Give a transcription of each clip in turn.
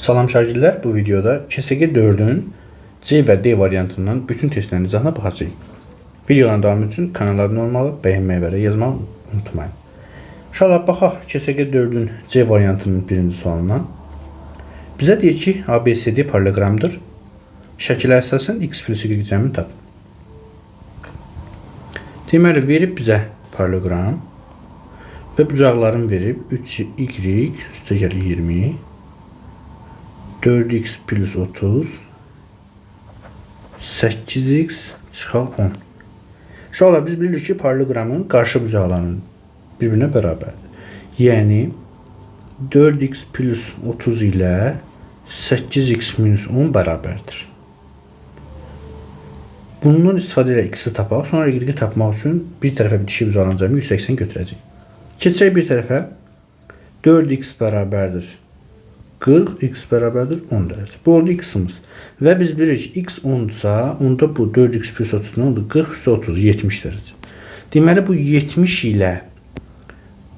Salam şagirdlər, bu videoda KSG 4-ün C və D variantından bütün testlərin izahına baxacağıq. Videoların davamı üçün kanala abunə olmağı, bəyənməyi və yazmağı unutmayın. İnşallah baxaq KSG 4-ün C variantının birinci sualından. Bizə deyir ki, ABCD paralelogramdır. Şəkilə əsasən x plus y cəmini tap. Deməli, verib bizə paralelogram və bucaqların verib 3y üstəgəl 20, 4x plus 30, 8x çıxaq 10. İnşallah biz bilirik ki, paralelogramın qarşı bucaqlarının birbirine bərabərdir. Yəni 4x plus 30 ilə 8x minus 10 bərabərdir. Bundan istifadə ilə x-i tapaq, sonra y-i tapmaq üçün bir tərəfə bitişik bucağın cəmi 180 götürəcək. Keçək bir tərəfə 4x bərabərdir 40, x bərabərdir 10 dərəcə. Bu oldu x-imiz. Və biz bilirik ki, x 10-dursa, onda bu 4x plus 30 nə oldu? 40 üstə 30, 70 dərəcə. Deməli, bu 70 ilə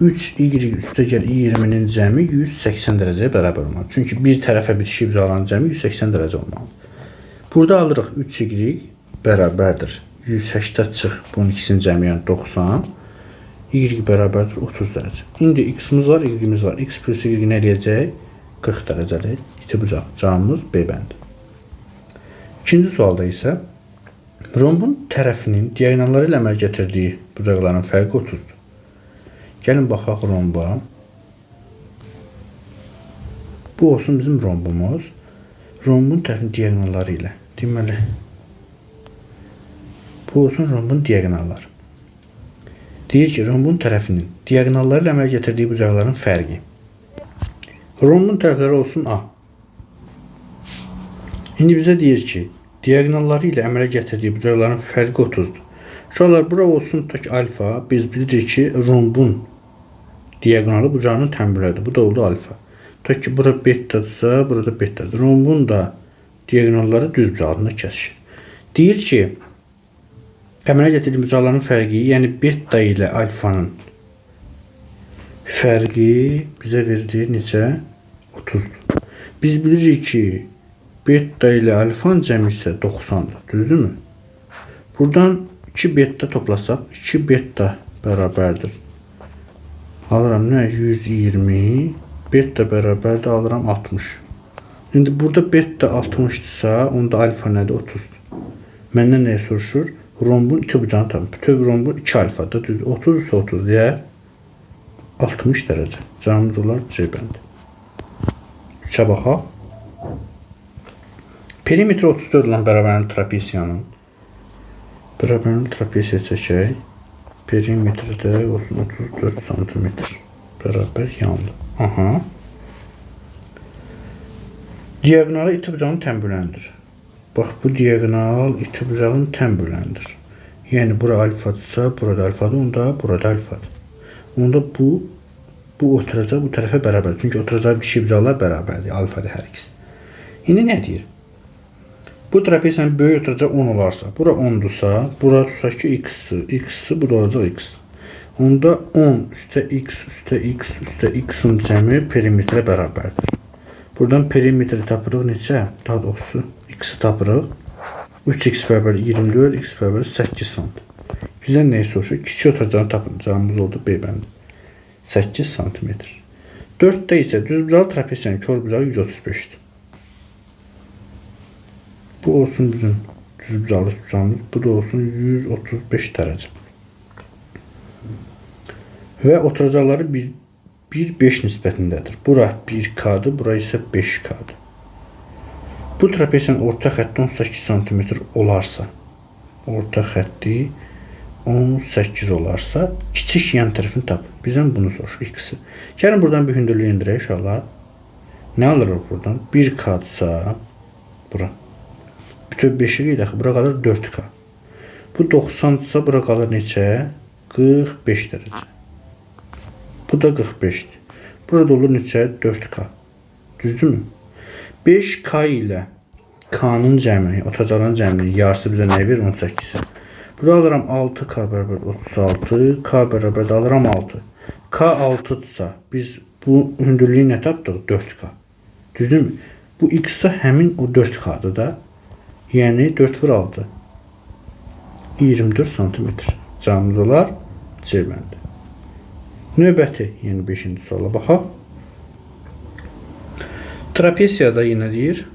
3y üstəgəl 20-nin cəmi 180 dərəcəyə bərabər olmalı. Çünki bir tərəfə bitişik bucaqların cəmi 180 dərəcə olmalıdır. Burada alırıq 3y bərabərdir 180 çıx, bunun ikisinin cəmi yəni 90, y bərabərdir 30 dərəcə. İndi x-imiz var, y-imiz var. X plus y nə eləyəcək? 40 dərəcəlik iti bucaq. Cavabımız B bəndi. İkinci sualda isə rombun tərəfinin diagonalları ilə əməl gətirdiyi bucaqların fərqi 30-dur. Gəlin baxaq romba. Bu olsun bizim rombumuz. Rombun tərəfinin diagonalları ilə. Deməli, bu olsun rombun diagonalları. Deyir ki, rombun tərəfinin diagonalları ilə əməl gətirdiyi bucaqların fərqi. Rombun tərəfləri olsun A. İndi bizə deyir ki, diagonalları ilə əmələ gətirdiyi bucaqların fərqi 30-dur. Uşaqlar, bura olsun tək alfa. Biz bilirik ki, rombun diagonalı bucağının tənbirləridir. Bu da oldu alfa. Tək ki, bura betadırsa, burada betadır. Rombun da diagonalları düz bucağında kəsişir. Deyir ki, əmələ gətirdiyi bucaqların fərqi, yəni beta ilə alfanın fərqi bizə verdiyi neçə? 30'dur. Biz bilirik ki, beta ilə alfanın cəmi isə 90'dır. Düzdürmü? Buradan 2 beta toplasaq, 2 beta bərabərdir. Alıram nə? 120. Beta bərabərdir, alıram 60. İndi burada beta 60'dırsa, onda alfa nədir? 30'dur. Məndən nəyə soruşur? Rombun iki bucağını tapın. Bütöv rombun 2 alfadır. Düzdür. 30 ise 30 deyə 60 dərəcə. Cavabımız olar C bəndi. 3'ə baxaq. Perimetri 34 olan bərabərli trapesiyanın bərabərli trapesiya çəkək. Perimetri də olsun 34 cm. Bərabər yandı. Aha. Diagonalı iti bucağın tənbirləndir. Bax, bu diagonal iti bucağın tənbirləndir. Yəni, bura alfadırsa, burada alfadır, onda burada alfadır. Onda bu oturacaq bu tərəfə bərabər. Çünki oturacaq bitişik bucaqlar bərabərdir. Alfadır hər ikisi. İndi nə deyir? Bu trapesiyanın böyük oturacaq 10 olarsa, bura 10'dursa, bura tutsak ki x-dır, bu da olacaq x. Onda 10 üstə x üstə x üstə x-in cəmi perimetrə bərabərdir. Buradan perimetri tapırıq neçə? Daha doğrusu x-i tapırıq. 3x bərabər 24, x bərabər 8 cm. Bizdən nəyi soruşur? Kiçik oturacağını tapın. Cavabımız oldu B bəndi. 8 cm. 4'də isə düz bucağı trapesiyanın kör bucağı 135'dir. Bu olsun bizim düz bucaqlı tutacağımız. Bu da olsun 135 dərəcə. Və oturacaqları 1-5 nisbətindədir. Bura 1K'dır, bura isə 5K'dır. Bu trapesiyanın orta xətti 18 cm olarsa, orta xətti 18 olarsa, kiçik yan tərəfini tap. Bizdən bunu soruşur, x-i. Gəlin buradan bir hündürlüyü indirək uşaqlar. Nə alırıq buradan? 1K'dırsa, bura. Bütöv 5'i ilə bura qalır 4K. Bu 90'dırsa, bura qalır neçə? 45 dərəcə. Bu da 45'dir. Burada olur neçə? 4K. Düzdürmü? 5K ilə K'nın cəmi, otacaqların cəmini yarısı bizə nə verir? 18. Burada alıram 6K bərabər 36, K bərabər alıram 6. K 6'dırsa biz bu hündürlüyü nə tapdıq? 4K. Düzdürmü? Bu x isə həmin o 4 xadı da. Yəni 4 vur 6. 24 santimetr. Cavabımız olar C bəndi. Növbəti, yəni 5-ci suala baxaq. Trapesiyada yenə deyir.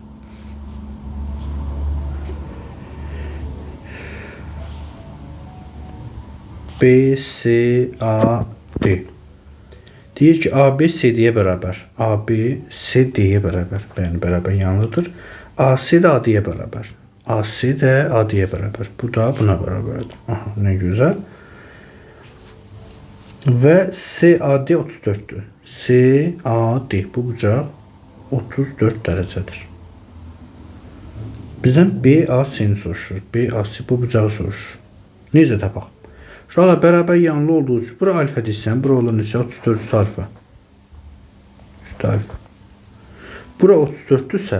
B, C, A, D. Deyir ki, AB CD-yə bərabər. AB CD-yə bərabər. Yəni bərabər yanlıdır. AC də AD-yə bərabər. AC də AD-yə bərabər. Bu da buna bərabərdir. Aha, nə gözəl. Və CAD 34'dür. CAD bu bucaq 34 dərəcədir. Bizdən BAC-ni soruşur. BAC bu bucağı soruşur. Necə tapaq? Uşaqlar bərabər yanlı olduğu üçün bura alfa desəm, bura olan neçə? 34 üstü alfa. Üstü alfa. Bura 34-dürsə,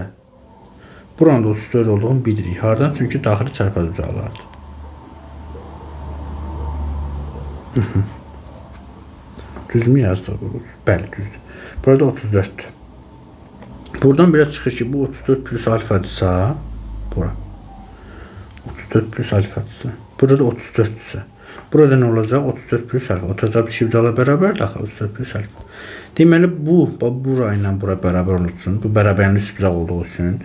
buranın da 34 olduğunu bilirik. Hardan? Çünki daxili çarpaz bucaqlardır. Düzmü yazdı? Bəli, düzdür. Burada 34'dür. Buradan belə çıxır ki, bu 34 plus alfadırsa, bura. 34 plus alfadırsa. Burada 34'dürsə. Burada nə olacaq? 34 plus alfa. Oturacaq bir şibcala bərabər daxil 34 plus alfa. Deməli, bura ilə bura bərabər olsun. Bu bərabərli şibcaq olduğu üçün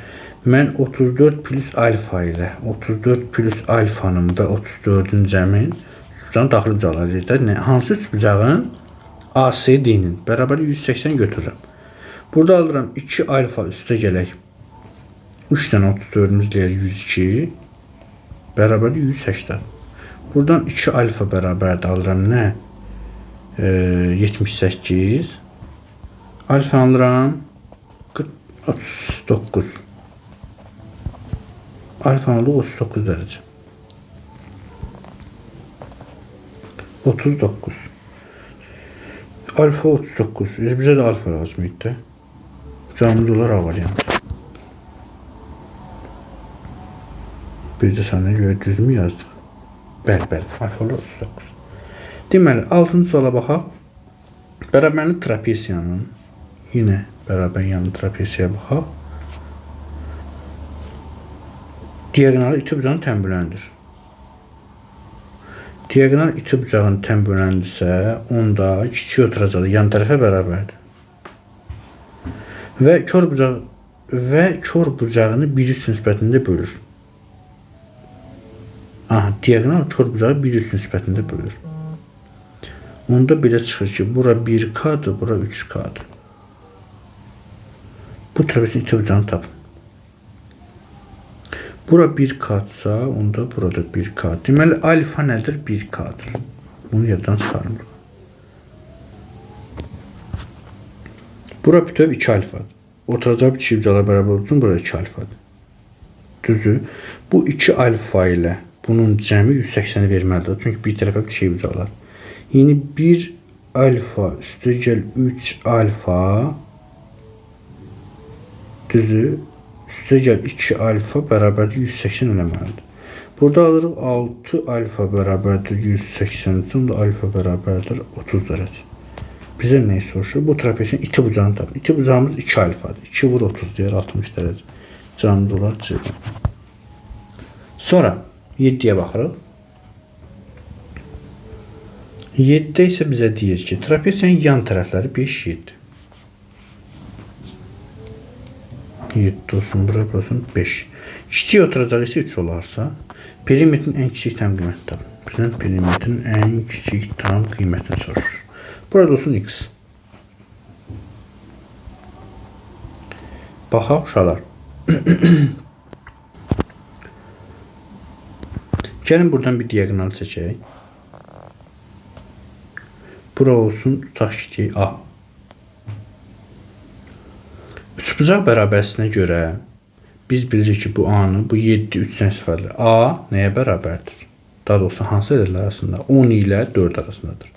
mən 34 plus alfa ilə 34 plus alfanın və 34'ün cəmin şibcağın daxili bucaqları. Hansı üç bucağın? ACD-nin bərabər 180 götürürəm. Burada alıram 2 alfa üstə gələk. 3 dənə 34'ümüz deyir 102. Bərabər 180. Buradan 2 alfa bərabərdə alıram nə? 78. Alfa alıram 39. Alfa aldı 39 dərəcə. 39. Alfa 39. Bizə də alfa lazım idi. Cavabımız olar A variantı. Biz də sənə görə düzmü yazdıq? Bəli, alfa olar 39. Deməli, 6-cı suala baxaq. Bərabərli trapesiyanın, yenə bərabər yanlı trapesiyaya baxaq. Diagonalı iti bucağın tənbüləndir. Diagonal iti bucağın tənbüləndirsə, onda kiçik oturacaqdır, yan tərəfə bərabərdir. Və kör bucağını bir üst nisbətində bölür. Aha, diagonal kör bucağı bir üst nisbətində bölür. Onda belə çıxır ki, bura 1K'dır, bura 3K'dır. Bu trapesin iti bucağını tapın. Bura 1K'dırsa, onda burada 1K. Deməli, alfa nədir? 1K'dır. Bunu yaddan çıxarmır. Bura bütöv 2 alfadır. Oturacaq bir şibcala bərabər olsun, bura 2 alfadır. Düzdür. Bu 2 alfa ilə bunun cəmi 180'i verməlidir. Çünki bir tərəfə bir şibcalar. Yəni 1 alfa üstü gəl 3 alfa düzdür. Üstə gəl 2 alfa bərabərdir 180 eləməlidir. Burada alırıq 6 alfa bərabərdir 180, sonra alfa bərabərdir 30 dərəcə. Bizə nəyi soruşur? Bu trapesin iti bucağını tapın. İti bucağımız 2 alfadır. 2 vur 30 deyir 60 dərəcə. Cavabımız olar C. Sonra 7'yə baxırıq. 7'də isə bizə deyir ki, trapesiyanın yan tərəfləri 5, 7. 7 olsun, bura olsun 5. Kiçik oturacaq isə 3 olarsa, perimetrin ən kiçik tam qiymətini tapın. Bizdən perimetrin ən kiçik tam qiymətini soruşur. Burada olsun x. Baxaq uşaqlar. Gəlin buradan bir diagonal çəkək. Bura olsun, tutaq ki, A. Üçbucaq bərabərlisinə görə biz bilirik ki, bu A-nı, bu 7, 3-dən istifadə edilir. A nəyə bərabərdir? Daha doğrusu hansı ədədlər arasında? 10 ilə 4 arasındadır.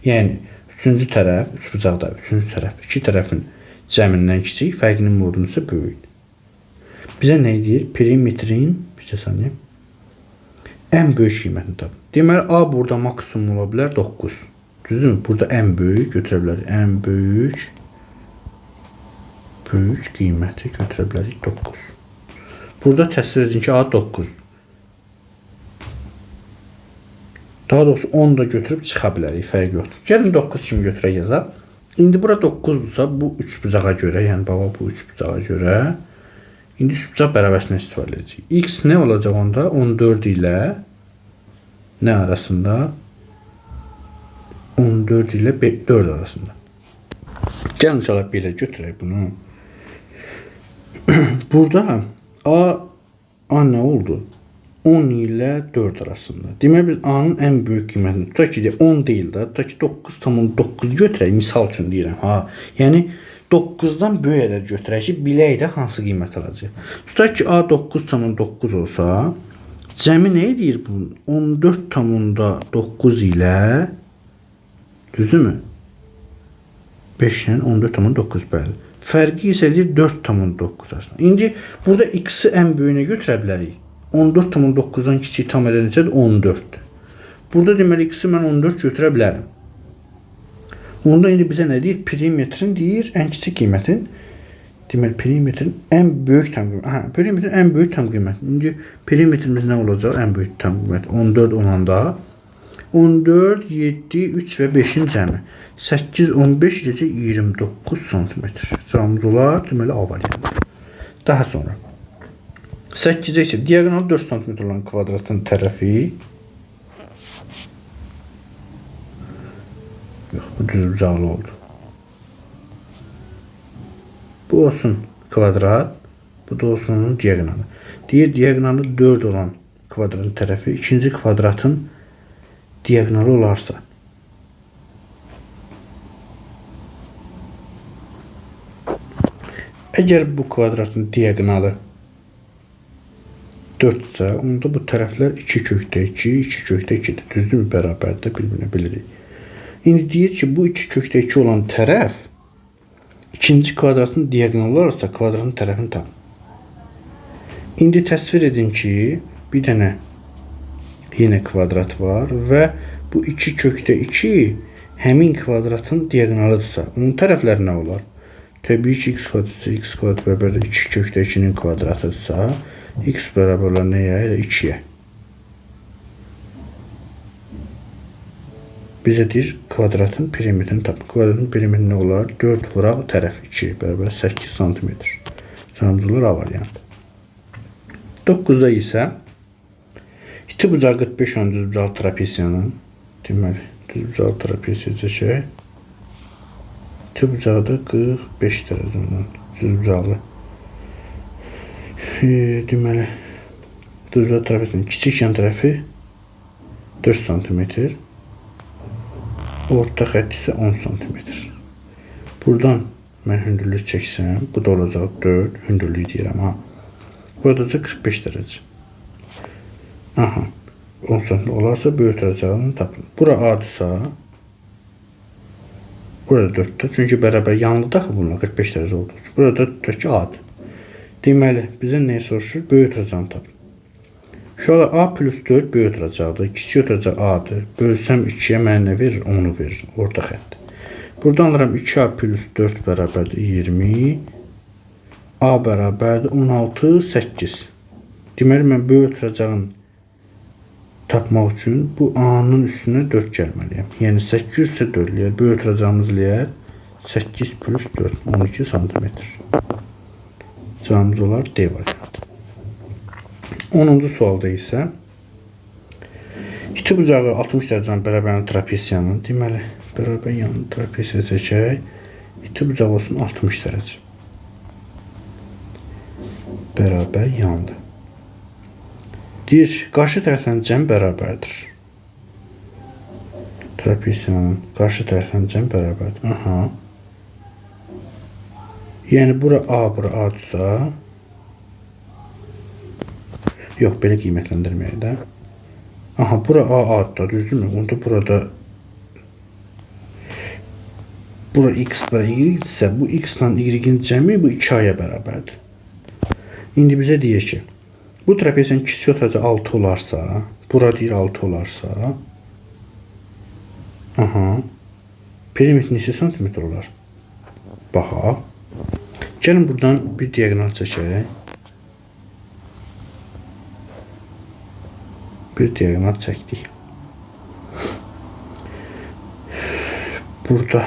Yəni, üçüncü tərəf, üçbucaqda üçüncü tərəf, iki tərəfin cəmindən kiçik, fərqinin modunu isə böyükdür. Bizə nə deyir? Perimetrin, bir saniyə, ən böyük qiymətini tapın. Deməli, A burada maksimum ola bilər 9. Düzdürmü? Burada ən böyük götürə bilər. Ən böyük böyük qiyməti götürə bilərik 9. Burada təsvir edin ki, A 9. Daha doğrusu 10 da götürüb çıxa bilərik, fərq yoxdur. Gəlin 9 kimi götürək yazaq. İndi bura 9-dursa bu üçbucağa görə, yəni baba bu üçbucağa görə indi üçbucaq bərabərliyindən istifadə edəcəyik. X nə olacaq onda? 14 ilə nə arasında? 14 ilə 4 arasında. Gəlin uşaqlar belə götürək bunu. Burada A nə oldu? 10 ilə 4 arasında. Demək biz A'nın ən böyük qiymətini tutaq ki, 10 deyil də, tutaq ki 9,9 götürək, misal üçün deyirəm. Yəni 9-dan böyük ədəd götürək ki, bilək də hansı qiymət alacaq. Tutaq ki, A 9,9 olsa, cəmi nə edir bu? 14,9 ilə, düzdürmü? 5 ilə 14,9 bəli. Fərqi isə edir 4,9 aslında. İndi burada X-i ən böyüyünə götürə bilərik. 14,9-dan kiçik tam ədəd neçədir? 14. Burada deməli X-i mən 14 götürə bilərəm. Onda indi bizə nə deyir? Perimetrin deyir ən kiçik qiymətin. Deməli perimetrin ən böyük tam qiyməti. Perimetrin ən böyük tam qiyməti. İndi perimetrimiz nə olacaq? Ən böyük tam qiyməti 14 olanda 14, 7, 3 və 5-in cəmi 8, 15 iləcə 29 cm. Cəmimiz olar. Deməli A variantı. Daha sonra 8-ə isə diagonal 4 cm olan kvadratın tərəfi yox, bu düzbucaqlı oldu. Bu olsun kvadrat, bu da olsun onun diagonalı. Deyir diagonalı 4 olan kvadratın tərəfi ikinci kvadratın diagonalı olarsa əgər bu kvadratın diagonalı 4-sə, onda bu tərəflər 2 kökdə 2, 2 kökdə 2-dir. Düzdürmü? Bərabərdə bir-birinə bilirik. İndi deyir ki, bu 2 kökdə 2 olan tərəf ikinci kvadratın diagonalı olarsa kvadratın tərəfini tapın. İndi təsvir edin ki, bir dənə yenə kvadrat var və bu 2 kökdə 2 həmin kvadratın diagonalıdırsa, onun tərəfləri nə olar? Təbii ki, x kvadrat bərabər 2 kökdə 2-nin kvadratıdırsa, x bərabər olan nəyə? Elə 2-yə. Bizə deyir, kvadratın perimetrini tapın. Kvadratın perimetri nə olar? 4 vuraq tərəf 2 bərabər 8 cm. Cəmimiz olar A variantı. 9-da isə iti bucağı 45 olan düzbucaqlı trapesiyanın, deməli, düzbucaqlı trapesiya çəkək. İti bucağı da 45 dərəcə olan düzbucaqlı. Deməli, düzbucaqlı trapesinin kiçik yan tərəfi 4 cm. Orta xətt isə 10 cm. Buradan mən hündürlük çəksəm, bu da olacaq 4, hündürlük deyirəm. Burada da 45 dərəcə. 10 cm olarsa böyütürəcəyini tapın. Bura A-dırsa, burada 4-dür. Çünki bərabər yanlıdır axı bunlar 45 dərəcə oldu. Burada tutaq ki A-dır. Deməli, bizə nəyi soruşur? Böyütürəcəyini tapın. Şöyle A plus 4 böyütürəcəkdir. Kiçik ötürəcək A-dır. Bölsəm 2-yə mənə nə verir? 10'u verir. Orta xətt. Buradan alıram 2A plus 4 bərabərdir 20. A bərabərdir 16, 8. Deməli, mən böyütürəcəyim tapmaq üçün bu A'nın üstünə 4 gəlməliyəm. Yəni 8 isə 4 eləyər. Böyütürəcəyimiz eləyər 8 plus 4, 12 cm. Cavabımız olar D variantı. 10-cu sualda isə iti bucağı 60 dərəcənin bərabər trapesiyanın, deməli, bərabər yanı trapesiya çəkək, iti bucağı olsun 60 dərəcə. Bərabər yandı. Deyir, qarşı tərəfdən cəm bərabərdir. Trapesiyanın qarşı tərəfdən cəm bərabərdir. Yəni, bura A, bura A-dırsa, yox, belə qiymətləndirməyək də. Bura A-addır, düzdürmü? Onda burada bura X, bura Y-dirsə, bu X-la Y-in cəmi bu 2A-ya bərabərdir. İndi bizə deyir ki, bu trapesiyanın kiçik ötəcə 6 olarsa, bura deyir 6 olarsa, perimetr neçə santimetr olar? Baxaq. Gəlin buradan bir diagonal çəkək. Bir diagonal çəkdik. Burada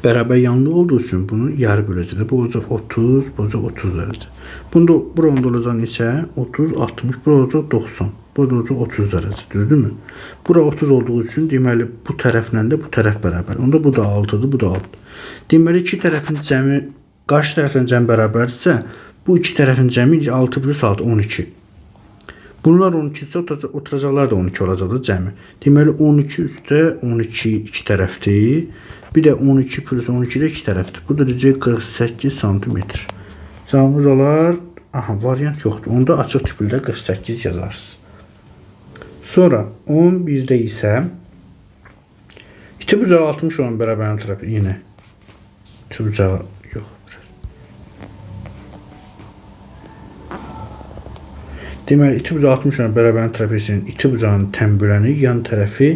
bərabər yanlı olduğu üçün bunu yarı böləcəkdir. Bu olacaq 30, bu olacaq 30 dərəcə. Bunda burada olacaq neçə? 30, 60, bu olacaq 90. Bu da olacaq 30 dərəcə. Düzdürmü? Bura 30 olduğu üçün deməli bu tərəflə də bu tərəf bərabər. Onda bu da 6-dır, bu da 6. Deməli iki tərəfin cəmi qarşı tərəflə cəm bərabərdirsə, bu iki tərəfin cəmi 6 plus 6 12. Bunlar 12 isə oturacaqlar da 12 olacaqdır cəmi. Deməli 12 üstə 12 iki tərəfdir. Bir də 12 plus 12 də iki tərəfdir. Bu da deyəcək 48 cm. Cavabımız olar. Aha, variant yoxdur. Onda açıq tipildə 48 yazarsınız. Sonra 11-də isə 2 bucağı 60 olan bərabər tərəfi yenə 2 bucağı yox. Deməli 2 bucağı 60 olan bərabər trapezinin 2 bucağının tən böləni yan tərəfi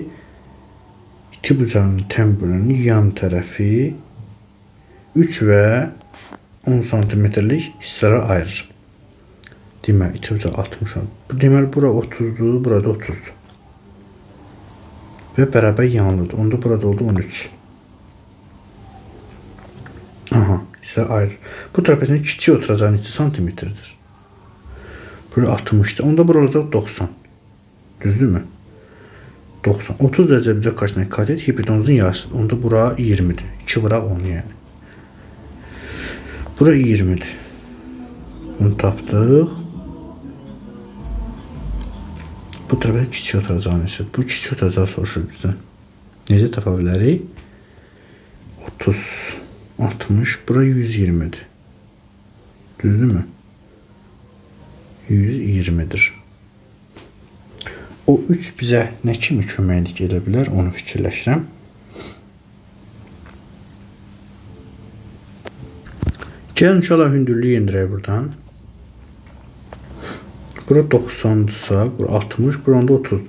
2 bucağının tən böləni yan tərəfi 3 və 10 cm-lik hissələrə ayırır. Deməli 2 bucağı 60 olan. Deməli bura 30-dur, burada 30-dur. Və bərabər yanlıdır. Onda burada oldu 13. Aha, hissə ayırır. Bu trapezin kiçik oturacağı neçə santimetrdir? Böyle 60'tı. Onda bura olacaq 90. Düzdürmü? 90. 30 dərəcə bucaq qarşısına katet hipotenuzun yarısıdır. Onda bura 20'dir. 2 bura 10 yəni. Bura 20'dir. Bunu tapdıq. Bu tərəfə kiçik oturacağı neçə? Bu kiçik oturacağı soruşur bizdən. Necə tapa bilərik? 30, 60, bura 120'dir. Düzdürmü? 120'dir. O 3 bizə nə kimi köməklik edə bilər, onu fikirləşirəm. Gəlin inşallah hündürlüyü indirək buradan. Bura 90'dırsa, bura 60, buranda 30.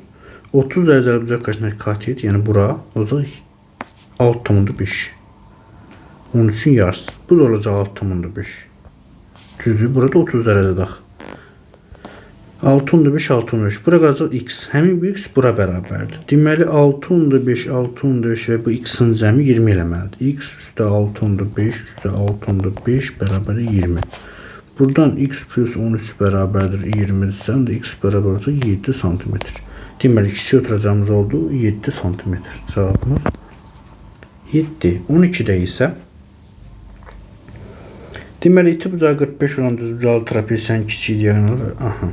30 dərəcəli bucaq qarşısındakı katet, yəni bura olacaq 6,5. 13'ün yarısı. Bu da olacaq 6,5. Düzdür, burada 30 dərəcədə. 6,5, 6,5. Bura qalacaq x. Həmin bu x bura bərabərdir. Deməli 6,5, 6,5 və bu x-in cəmi 20 eləməlidir. X üstə 6,5 üstə 6,5 bərabər 20. Buradan x plus 13 bərabərdir 20-dirsə, onda x bərabər olacaq 7 cm. Deməli kiçik oturacağımız oldu 7 cm. Cavabımız 7. 12'də isə deməli 2 bucağı 45 olan düz bucaqlı trapezin kiçik diagonalı. Aha.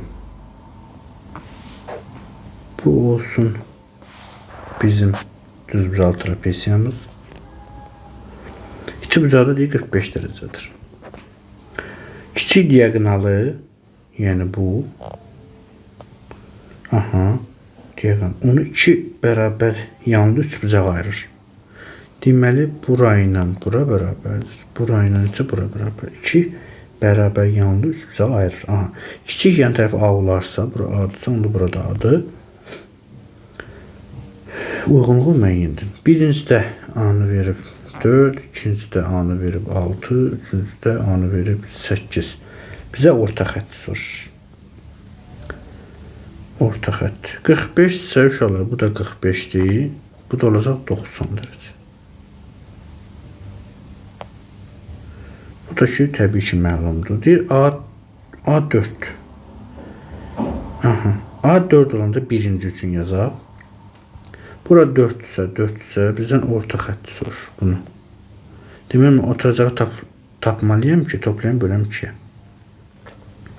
Bu olsun bizim düz bucaqlı trapeziyamız. 2 bucağı da 45 dərəcədir. Kiçik diagonalı, yəni bu. Aha. Diagonal. Onu 2 bərabər yanlı 3 bucaq ayırır. Deməli bura ilə bura bərabərdir. Bura ilə isə bura bərabər. 2 bərabər yanlı 3 bucaq ayırır. Aha. Kiçik yan tərəf A olarsa, bura A-dırsa, onda burada A-dır. Uyğunluğu müəyyəndir. Birincidə A-nı verib 4, ikincidə A-nı verib 6, üçüncüdə A-nı verib 8. Bizə orta xətti soruşur. Orta xətt. 45 isə uşaqlar, bu da 45'dir. Bu da olacaq 90 dərəcə. Bu da ki, təbii ki, məlumdur. Deyir, A4. Aha. A4 olanda birinci üçün yazaq. Bura 4-sə, bizdən orta xətti soruşur bunu. Deməli, oturacağı tapmalıyam ki, toplayam böləm 2'yə.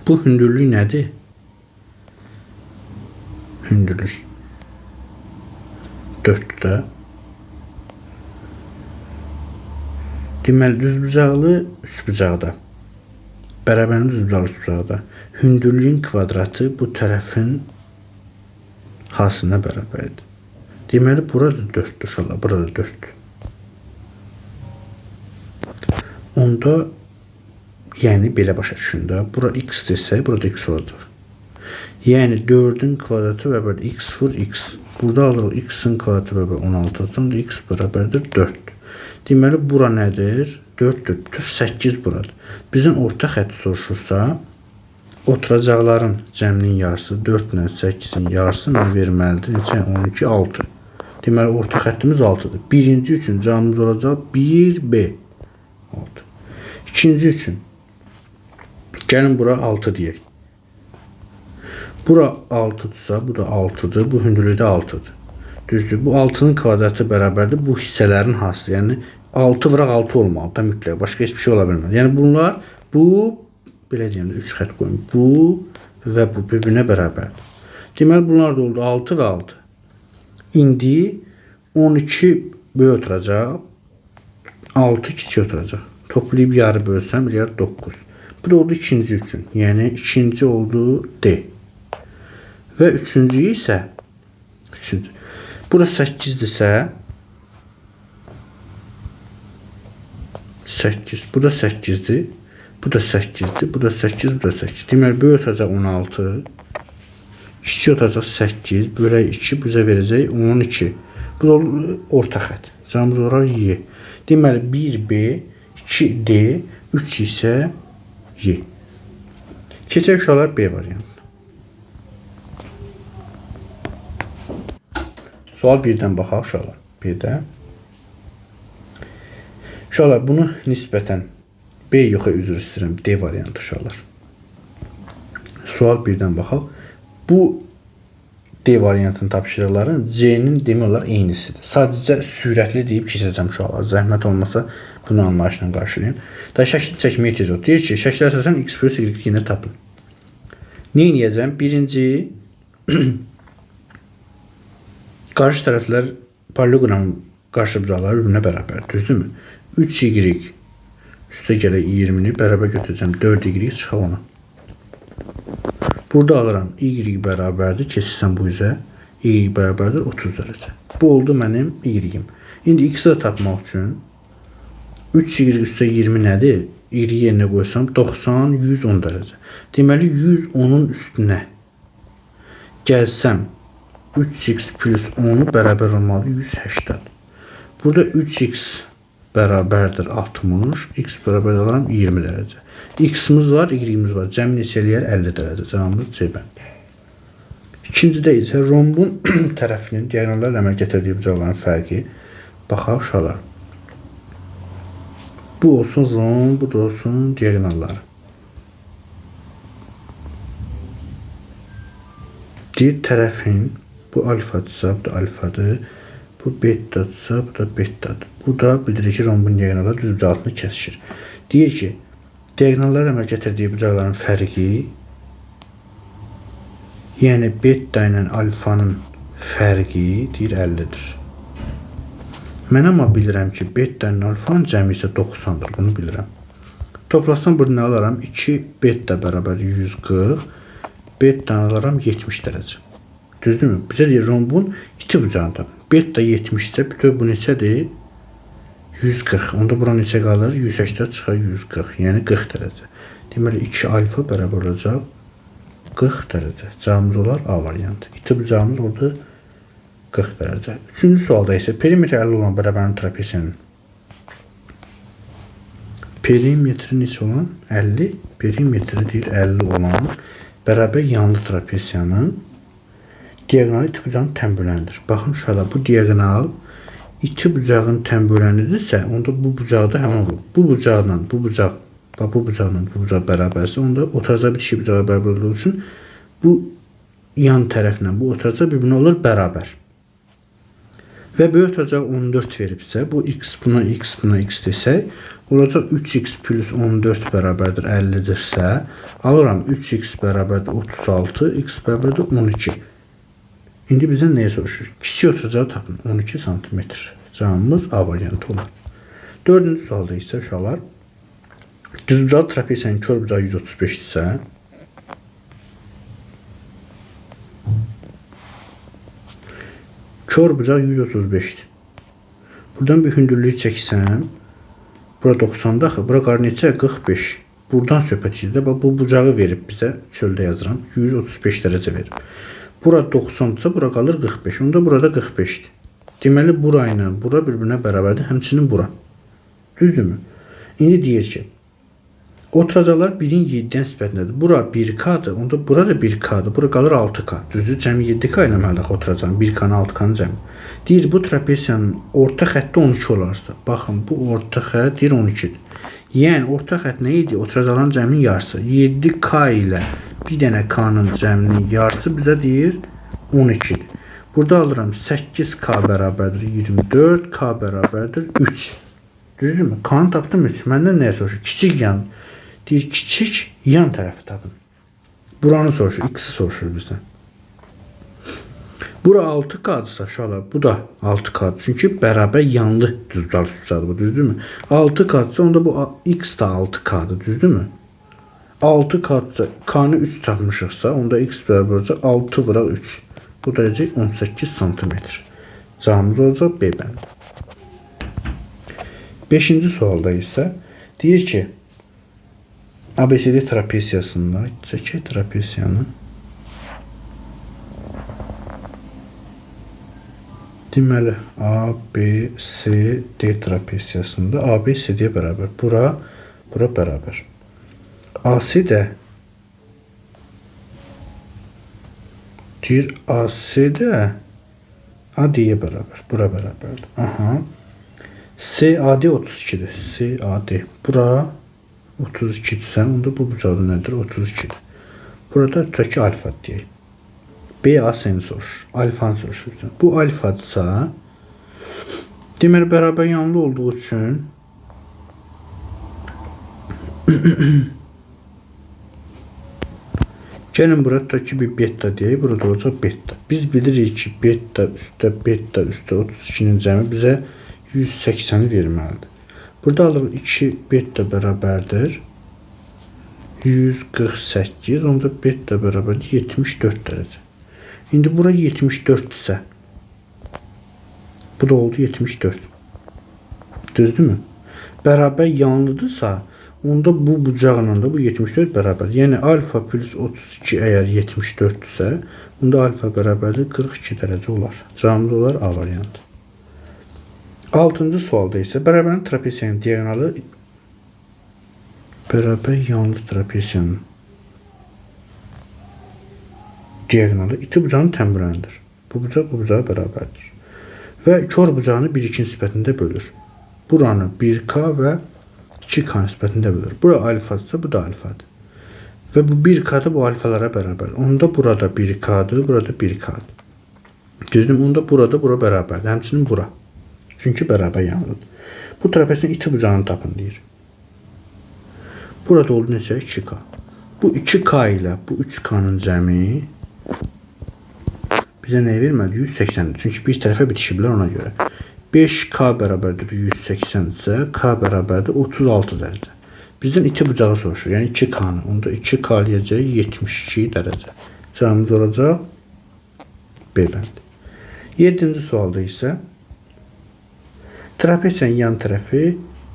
Bu hündürlük nədir? Hündürlük 4'də. Deməli, düz bucaqlı 3 bucaqda. Bərabərli düz bucaqlı 3 bucaqda. Hündürlüyün kvadratı bu tərəfin hasına bərabərdir. Deməli, burada 4'dür uşaqlar, burada 4'dür. Onda, yəni belə başa düşün də, bura x desək, burada x olacaq. Yəni 4'ün kvadratı bərabər x vur x. Burada alırıq x-in kvadratı bərabər 16, onda x bərabərdir 4. Deməli, bura nədir? 4-dür. 8 buradır. Bizim orta xətti soruşursa, oturacaqların cəminin yarısı 4 ilə 8-in yarısı mənə verməlidir. Neçə? 12, 6. Deməli, orta xəttimiz 6-dır. Birinci üçün cavabımız olacaq 1B. 6. İkinci üçün gəlin bura 6 deyək. Bura 6-dırsa, bu da 6-dır. Bu hündürlükdə 6-dır. Düzdür. Bu 6-nın kvadratı bərabərdir bu hissələrin hansıdır. Yəni 6 vuraq 6 olmalı da mütləq. Başqa heç bir şey ola bilməz. Yəni bunlar bu belə deyim, 3 xətt qoyum. Bu və bu bir-birinə bərabərdir. Deməli bunlar da oldu 6 və 6. İndi 12 böyük oturacaq. 6 kiçik oturacaq. Toplayıb yarı bölsəm eləyər 9. Bu da oldu ikinci üçün. Yəni ikinci oldu D. Və üçüncü isə bura 8-dirsə 8. Bu da 8-dir. Bu da 8'dir. Bu da 8, bu da 8. Deməli, böyük otacaq 16. Kiçik otacaq 8. Bölək 2, bizə verəcək 12. Bu da orta xətt. Cavabımız olaraq Y. Deməli, 1B, 2D, 3 isə Y. Keçək uşaqlar B variantı. Sual 1-dən baxaq uşaqlar. B-də. Uşaqlar, bunu nisbətən B yox, üzr istəyirəm, D variantı uşaqlar. Sual 1-dən baxaq. Bu D variantının tapşırıqların C-nin demək olar eynisidir. Sadəcə sürətli deyib keçəcəm uşaqlar. Zəhmət olmasa bunu anlayışla qarşılayın. Da şəkil çəkməyə tez ol. Deyir ki, şəkil əsasən X plus Y yenə tapın. Nə edəcəm? Birinci qarşı tərəflər paralleloqramın qarşı bucaqları birbirine bərabər. Düzdürmü? 3y üstə gələk 20-ni bərabər götürəcəm. 4y çıxaq ona. Burada alıram. Y bərabərdir. Keçsəm bu üzə. Y bərabərdir 30 dərəcə. Bu oldu mənim y-im. İndi x-i də tapmaq üçün 3y üstə 20 nədir? Y yerinə qoysam 90, 110 dərəcə. Deməli 110-un üstünə gəlsəm 3x plus 10'u bərabər olmalı 180. Burada 3x bərabərdir 60, x bərabər olaram 20 dərəcə. X-imiz var, y-imiz var. Cəmi neçə eləyər? 50 dərəcə. Cavabımız C bəndi. İkincidə isə rombun tərəfinin diagonallarla əməl gətirdiyi bucaqların fərqi. Baxaq uşaqlar. Bu olsun romb, bu da olsun diagonalları. Bir tərəfin bu alfadırsa, bu da alfadır. Bu betadırsa, bu da betadır. Bu da bildirir ki, rombun diagonalları düz bucaqlarını kəsişir. Deyir ki, diagonallar əməl gətirdiyi bucaqların fərqi, yəni beta ilə alfanın fərqi deyir 50'dir. Mən amma bilirəm ki, beta ilə alfanın cəmi isə 90'dır. Bunu bilirəm. Toplasam bunu nə alaram? 2 beta bərabər 140. Beta alaram 70 dərəcə. Düzdürmü? Bizə deyir rombun iti bucağını tapın. Beta 70 isə bütöv bu neçədir? 140. Onda bura neçə qalır? 180 çıxar 140. Yəni 40 dərəcə. Deməli 2 alfa bərabər olacaq 40 dərəcə. Cavabımız olar A variantı. İti bucağımız oldu 40 dərəcə. Üçüncü sualda isə perimetr 50 olan bərabərin trapesiyanın perimetri neçə olan? 50. Perimetri deyir 50 olan bərabər yanlı trapesiyanın diagonalı iti bucağın tənböləndir. Baxın uşaqlar, bu diagonal iti bucağın tənbölənidirsə, onda bu bucaqda həmin olur. Bu bucaqla bu bucaq, bu bucaqla bu bucaq bərabərsə, onda oturacaq bir şey bucağa bərabər olduğu üçün bu yan tərəflə bu oturacaq bir-birinə olur bərabər. Və böyük oturacaq 14 veribsə, bu x buna x desək, olacaq 3x plus 14 bərabərdir 50'dirsə, alıram 3x bərabərdir 36, x bərabərdir 12. İndi bizdən nəyə soruşur? Kiçik oturacağı tapın. 12 cm. Cavabımız A variantı olur. Dördüncü sualda isə uşaqlar, düzbucaqlı trapesiyanın kör bucağı 135 isə, kör bucaq 135'dir. Buradan bir hündürlüyü çəksəm, bura 90'da axı, bura qarı neçə? 45. Buradan söhbət edir. Bu bucağı verib bizə, çöldə yazıram. 135 dərəcə verib. Bura 90'dırsa, bura qalır 45. Onda burada 45'dir. Deməli, bura ilə bura bir-birinə bərabərdir. Həmçinin bura. Düzdürmü? İndi deyir ki, oturacaqlar 1-in 7-dən nisbətindədir. Bura 1K-dır, onda bura da 1K-dır. Bura qalır 6K. Düzdür? Cəmi 7K ilə məndə oturacağım. 1K-nı 6K-nı cəmi. Deyir, bu trapesiyanın orta xətti 12 olarsa. Baxın, bu orta xətt deyir 12-dir. Yəni, orta xətt nə idi? Oturacaqların cəminin yarısı. 7K ilə bir dənə K-nın cəminin yarısı bizə deyir 12-dir. Burada alıram 8K bərabərdir 24, K bərabərdir 3. Düzdürmü? K-nı tapdım 3. Məndən nəyə soruşur? Kiçik yan. Deyir, kiçik yan tərəfi tapın. Buranı soruşur, X-i soruşur bizdən. Bura 6K-dırsa uşaqlar, bu da 6K-dır. Çünki bərabər yanlı düzlar üstədir bu, düzdürmü? 6K-dırsa onda bu X da 6K-dır, düzdürmü? 6K-dırsa K-nı 3 tapmışıqsa, onda X bərabər olacaq 6 vuraq 3. Bu da olacaq 18 cm. Cavabımız olacaq B bəndi. 5-ci sualda isə deyir ki, ABCD trapesiyasında çəkək trapesiyanı. Deməli, ABCD trapesiyasında ABCD-yə bərabər. Bura bərabər. AC də deyir, AC də AD-yə bərabər. Bura bərabərdir. Aha. CAD 32-dir. CAD. Bura 32-dirsə, onda bu bucaqda nədir? 32-dir. Burada tutaq ki, alfa deyək. B A-sını soruşur. Alfanı soruşursan. Bu alfadırsa, deməli, bərabər yanlı olduğu üçün gəlin burada tutaq ki, bir beta deyək. Burada olacaq beta. Biz bilirik ki, beta üstə 32-nin cəmi bizə 180-i verməlidir. Burada alırıq 2 beta bərabərdir 148, onda beta bərabərdir 74 dərəcə. İndi bura 74 isə, bu da oldu 74. Düzdürmü? Bərabər yanlıdırsa, onda bu bucaqla da bu 74 bərabər. Yəni alfa plus 32 əgər 74 isə, onda alfa bərabərdir 42 dərəcə olar. Cavabımız olar A variantı. 6-cı sualda isə bərabər trapesiyanın diagonalı bərabər yanlı trapesiyanın diagonalı iti bucağın təmrindir. Bu bucaq bu bucağa bərabərdir. Və kör bucağını 1-2 nisbətində bölür. Buranı 1K və 2K nisbətində bölür. Bura alfadırsa, bu da alfadır. Və bu 1K-da bu alfalara bərabər. Onda burada 1K-dır, burada 1K-dır. Düzdür, onda burada bura bərabərdir. Həmçinin bura. Çünki bərabər yanlıdır. Bu trapesiyanın iti bucağını tapın deyir. Burada oldu neçə? 2K. Bu 2K ilə bu 3K-nın cəmi bizə nə verməli? 180-dir. Çünki bir tərəfə bitişiblər ona görə. 5K bərabərdir 180 isə K bərabərdir 36 dərəcə. Bizdən iti bucağı soruşur. Yəni 2K-nı. Onda 2K eləyəcək 72 dərəcə. Cavabımız olacaq B bəndi. 7-ci sualda isə trapesiyanın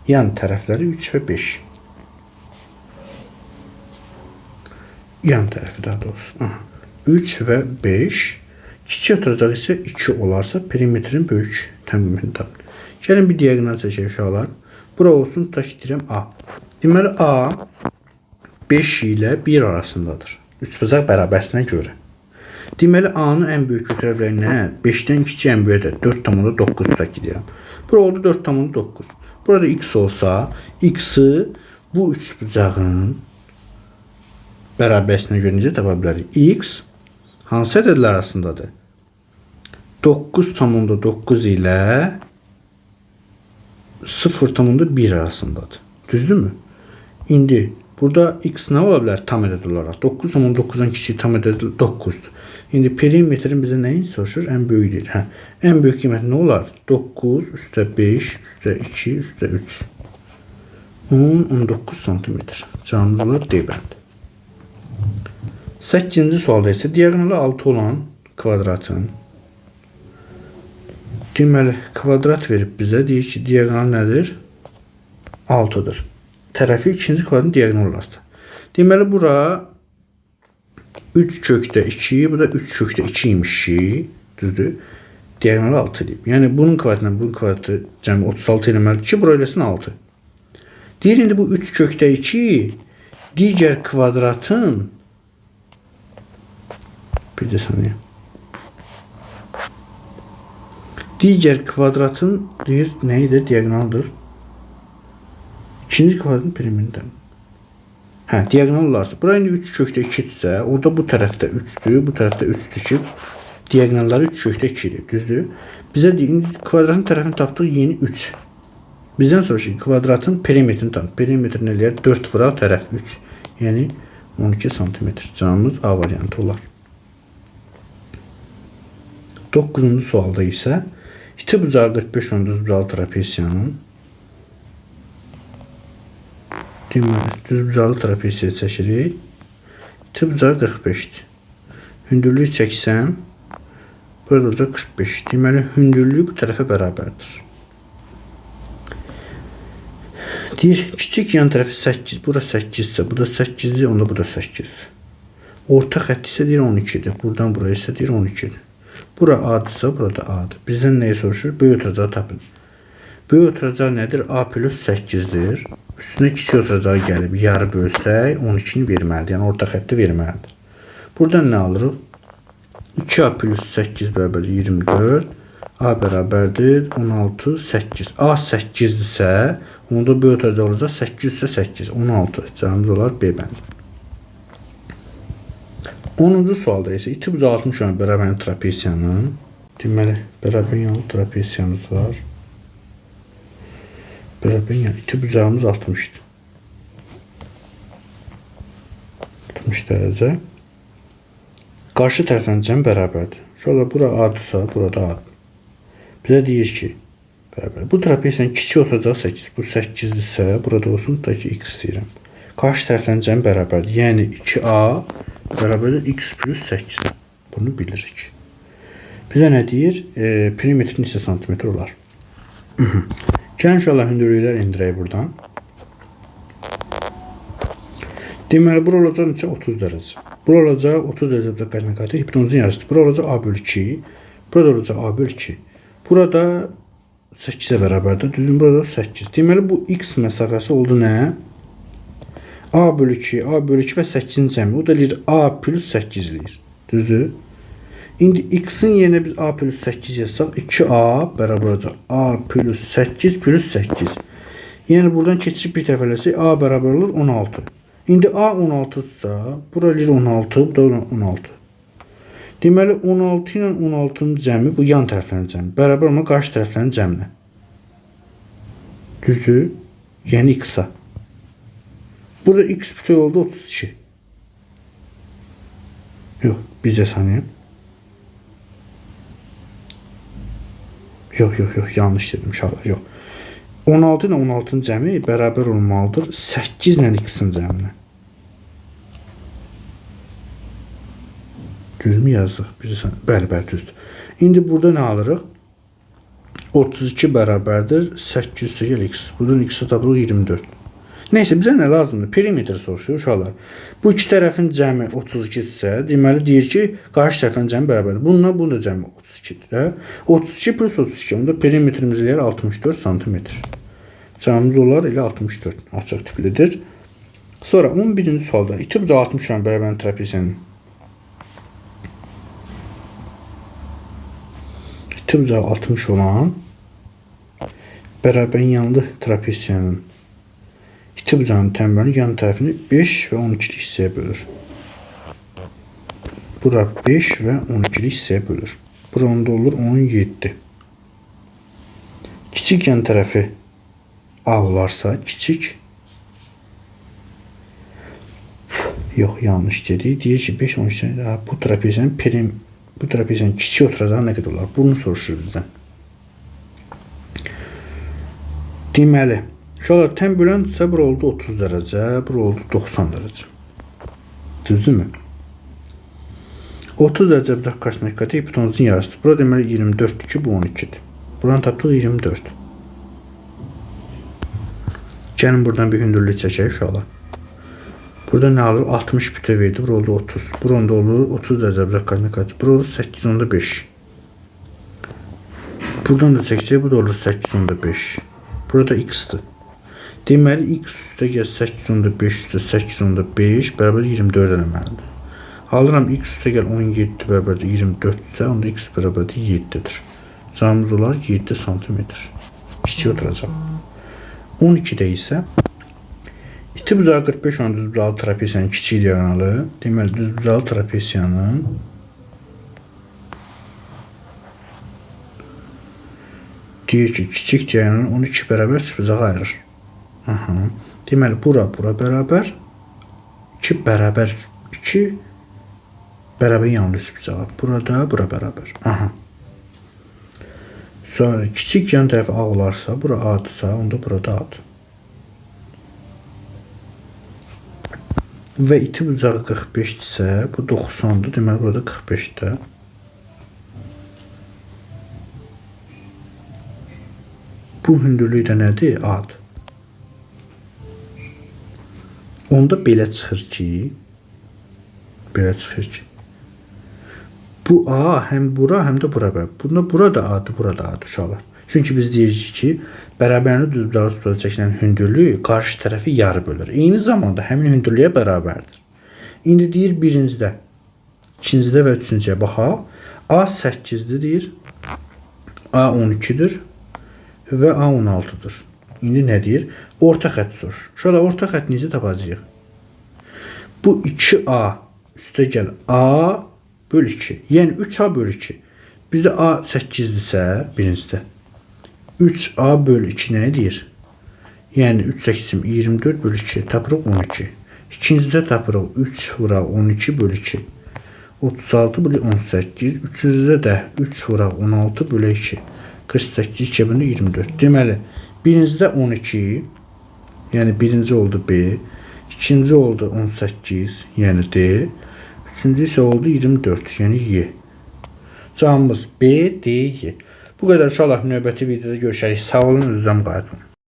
yan tərəfləri 3 və 5. Yan tərəfi daha doğrusu. Aha. 3 və 5. Kiçik oturacaq isə 2 olarsa perimetrin böyük təmimini tapın. Gəlin bir diagonal çəkək uşaqlar. Bura olsun, tutaq ki, deyirəm A. Deməli A 5 ilə 1 arasındadır. Üçbucaq bərabərsinə görə. Deməli A-nı ən böyük götürə bilək nə? 5-dən kiçik ən böyükdür. 4,9 tutaq ki, deyirəm. Bura oldu 4,9. Burada X olsa, X-i bu üçbucağın bərabərsinə görə necə tapa bilərik? X hansı ədədlər arasındadır? 9,9 ilə 0,1 arasındadır. Düzdürmü? İndi burada X nə ola bilər tam ədəd olaraq? 9,9-dan kiçik tam ədəd 9-dur. İndi perimetrin bizə nəyin soruşur? Ən böyükdür. Hə, ən böyük qiymət nə olar? 9 üstə 5 üstə 2 üstə 3. 10-19 cm. Cavabımız olar D bəndi. 8-ci sualda isə diagonalı 6 olan kvadratın deməli kvadrat verib bizə deyir ki, diagonal nədir? 6-dır. Tərəfi ikinci kvadratın diagonal olarsa. Deməli bura 3 kökdə 2, bu da 3 kökdə 2 imiş ki, düzdür? Diagonal 6 deyib. Yəni bunun kvadratından bunun kvadratı cəmi 36 eləməlidir ki, bura eləsin 6. Deyir indi bu 3 kökdə 2 digər kvadratın bir də saniyə. Digər kvadratın deyir nəyidir? Diagonaldır. İkinci kvadratın primindən. Hə, diagonal olarsa. Bura indi 3 kökdə 2-dirsə, orada bu tərəfdə 3-dür, bu tərəfdə 3-dür ki, diagonalları 3 kökdə 2-dir, düzdür? Bizə indi kvadratın tərəfini tapdıq yeni 3. Bizdən sonra ki, kvadratın perimetrini tapdıq. Perimetr nə eləyər? 4 vura tərəf 3. Yəni 12 cm. Cavabımız A variantı olar. 9-cu sualda isə iti bucağı 45 düz bucağı trapesiyanın deməli, düz bucağı trapesiya çəkirik. İti bucağı 45-dir. Hündürlüyü çəksəm, burada olacaq 45. Deməli, hündürlüyü bu tərəfə bərabərdir. Deyir, kiçik yan tərəfi 8, bura 8 isə, bu da 8-dir, onda bu da 8. Orta xətt isə deyir 12-dir. Buradan buraya isə deyir 12-dir. Bura A-dırsa, burada A-dır. Bizdən nəyi soruşur? Böyük oturacağı tapın. Böyük oturacağı nədir? A plus 8-dir. Üstünə kiçik oturacağı gəlib yarı bölsək 12-ni verməlidir. Yəni orta xətti verməlidir. Buradan nə alırıq? 2A plus 8 bərabər 24. A bərabərdir 16, 8. A 8-dirsə, onda böyük oturacağı olacaq 8 isə 8, 16. Cavabımız olar B bəndi. 10-cu sualda isə iti bucağı 60 bərabər trapesiyanın, deməli, bərabər yanlı trapesiyanımız var. Bərabər yanlı iti bucağımız 60-dır. 60 dərəcə. Qarşı tərəfdən cəm bərabərdir. Şöyle bura A-dırsa, burada A-dır. Bizə deyir ki, bərabər. Bu trapesiyanın kiçik otacağı 8. Bu 8-dirsə, burada olsun, da ki, x deyirəm. Qarşı tərəfdən cəm bərabərdir. Yəni 2A bərabərdir x plus 8. Bunu bilirik. Bizə nə deyir? Perimetrin neçə santimetr olar? Gəlin inşallah hündürlüklər indirək buradan. Deməli, bura olacaq neçə? 30 dərəcə. Bura olacaq 30 dərəcə qaçma qatı. Hipotenuzun yarısıdır. Bura olacaq A bölü 2. Burada olacaq A bölü 2. Burada 8-ə bərabərdir. Düzün, burada 8. Deməli, bu x məsafəsi oldu nə? A bölü 2, A bölü 2 və 8-in cəmi. O da deyir A plus 8 deyir. Düzdür? İndi x-in yerinə biz A plus 8 yazsaq, 2A bərabər olacaq. A plus 8 plus 8. Yəni buradan keçib bir dəfələsi A bərabər olur 16. İndi A 16-dırsa, bura deyir 16, bu da 16. Deməli 16 ilə 16-nın cəmi, bu yan tərəflərin cəmi. Bərabər olma qarşı tərəflərin cəminə. Düzdür? Yəni x-a. Burada x bütöv oldu 32. Yox, bizə saniyə. Yox, yanlış dedim inşallah. Yox. 16 ilə 16-nın cəmi bərabər olmalıdır 8 ilə x-in cəminə. Düzmü yazdıq? Bəli, düzdür. İndi burada nə alırıq? 32 bərabərdir 800 x. Buradan x-i tapırıq 24. Neyse, bizə nə lazımdır? Perimetr soruşuyor uşaqlar. Bu iki tərəfin cəmi 32 isə, deməli deyir ki, qarşı tərəfin cəmi bərabərdir. Bununla bunun da cəmi 32-dir. 32 plus 32, onda perimetrimiz eləyər 64 cm. Cəmimiz olar elə 64, açıq tiplidir. Sonra 11-ci sualda iti bucağı 60 bərabər trapesiyanın iti bucağı 60 olan bərabər yanlı trapesiyanın iti bucağının təməlinin yan tərəfini 5 və 12 hissəyə bölür. Bura 5 və 12 hissəyə bölür. Bura onda olur 17. Kiçik yan tərəfi A olarsa, kiçik. Yox, yanlış dedi. Deyir ki 5 12 bu trapesiyanın kiçik oturacağı nə qədər olar? Bunu soruşur bizdən. Deməli, şöyle təm bölündürsə, bura oldu 30 dərəcə, bura oldu 90 dərəcə. Düzdürmü? 30 dərəcə bucaq qaçma qatı hipotenuzun yarısıdır. Bura deməli 24-dür ki, bu 12-dir. Buranı tapdıq 24. Gəlin buradan bir hündürlük çəkək uşaqlar. Burada nə alır? 60 bütöv verdi, bura oldu 30. Bura onda olur 30 dərəcə bucaq qaçma qatı. Bura olur 8 onda 5. Buradan da çəkəcək, bu da olur 8 onda 5. Burada x-dır. Deməli x üstə gəl 8/5 üstə 8/5 bərabər 24 eləməlidir. Alıram x üstə gəl 17 bərabər 24-sə, onda x bərabər 7-dir. Cavabımız olar 7 sm. Kiçik oturacaq. 12-də isə iti bucağı 45 olan düzbucaqlı trapesiyanın kiçik diaqonalı, deməli düzbucaqlı trapesiyanın deyir ki, kiçik diaqonalın 12 bərabər üçbucağa ayırır. Deməli bura bərabər 2 bərabər 2 bərabər yanlı üçbucağa. Burada bura bərabər. Sonra kiçik yan tərəfi A olarsa, bura A-dırsa, onda burada A-dır. Və iti bucağı 45-dirsə, bu 90-dır. Deməli burada 45-də. Bu hündürlük də nədir? A-dır. Onda belə çıxır ki, bu A həm bura, həm də bura bərabər. Bunda bura da A-dır, bura da A-dır uşaqlar. Çünki biz deyirik ki, bərabərli düzbucağı üstə çəkilən hündürlük qarşı tərəfi yarı bölür. Eyni zamanda həmin hündürlüyə bərabərdir. İndi deyir birincidə, ikincidə və üçüncüyə baxaq. A 8-dir deyir, A 12-dir və A 16-dır. İndi nə deyir? Orta xətt soruşur. Uşaqlar, orta xətt necə tapacağıq? Bu 2A üstə gəl A bölü 2. Yəni 3A bölü 2. Bizdə A 8-dirsə birincidə. 3A bölü 2 nə edir? Yəni 3 8 24 bölü 2 tapırıq 12. İkincidə tapırıq 3 vuraq 12 bölü 2. 36 bölü 18. Üçüncüdə də 3 vuraq 16 bölü 2. 48 2 bölü 24. Deməli birincidə 12, yəni birinci oldu B. İkinci oldu 18, yəni D. Üçüncü isə oldu 24, yəni Y. Cavabımız B, D, Y. Bu qədər uşaqlar, növbəti videoda görüşərik. Sağ olun, özünüzə müqayət olun.